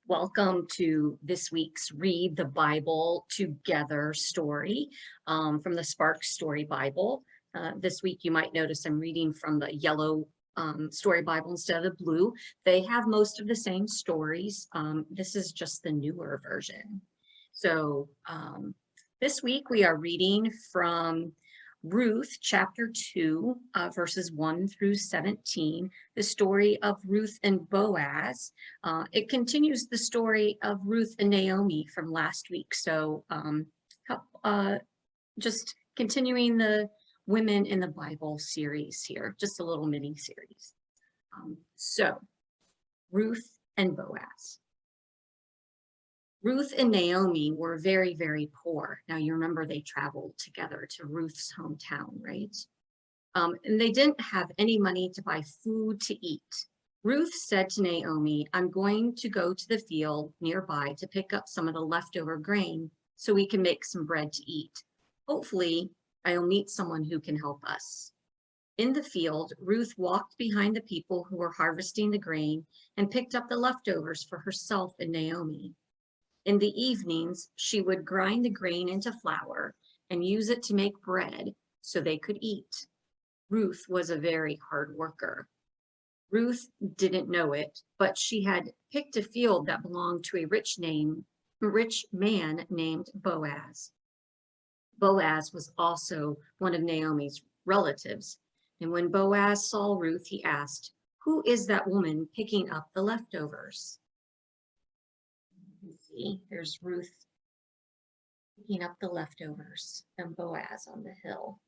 Welcome to this week's Read the Bible Together story from the Spark Story Bible. This week you might notice I'm reading from the yellow story Bible instead of the blue. They have most of the same stories. This is just the newer version. So this week we are reading from Ruth chapter 2, verses 1 through 17, the story of Ruth and Boaz. It continues the story of Ruth and Naomi from last week. So just continuing the Women in the Bible series here, just a little mini series. So Ruth and Boaz. Ruth and Naomi were very, very poor. Now you remember they traveled together to Ruth's hometown, right? And they didn't have any money to buy food to eat. Ruth said to Naomi, I'm going to go to the field nearby to pick up some of the leftover grain so we can make some bread to eat. Hopefully, I'll meet someone who can help us. In the field, Ruth walked behind the people who were harvesting the grain and picked up the leftovers for herself and Naomi. In the evenings, she would grind the grain into flour and use it to make bread so they could eat. Ruth was a very hard worker. Ruth didn't know it, but she had picked a field that belonged to a rich man named Boaz. Boaz was also one of Naomi's relatives, and when Boaz saw Ruth, he asked, "Who is that woman picking up the leftovers?" See, there's Ruth picking up the leftovers and Boaz on the hill.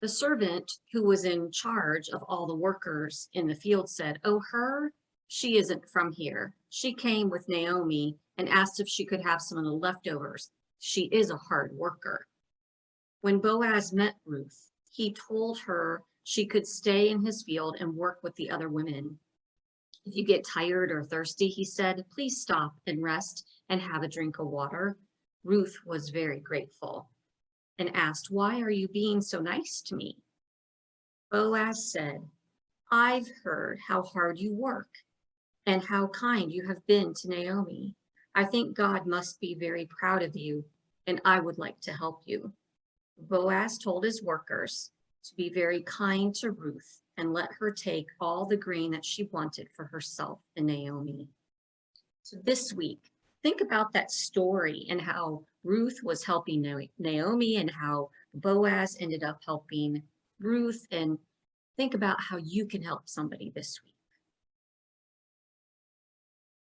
The servant who was in charge of all the workers in the field said, "Oh, her? She isn't from here. She came with Naomi and asked if she could have some of the leftovers. She is a hard worker." When Boaz met Ruth, he told her she could stay in his field and work with the other women. "If you get tired or thirsty," he said, "please stop and rest and have a drink of water." Ruth was very grateful and asked, "Why are you being so nice to me?" Boaz said, "I've heard how hard you work and how kind you have been to Naomi. I think God must be very proud of you, and I would like to help you." Boaz told his workers to be very kind to Ruth and let her take all the grain that she wanted for herself and Naomi. So this week, think about that story and how Ruth was helping Naomi and how Boaz ended up helping Ruth, and think about how you can help somebody this week.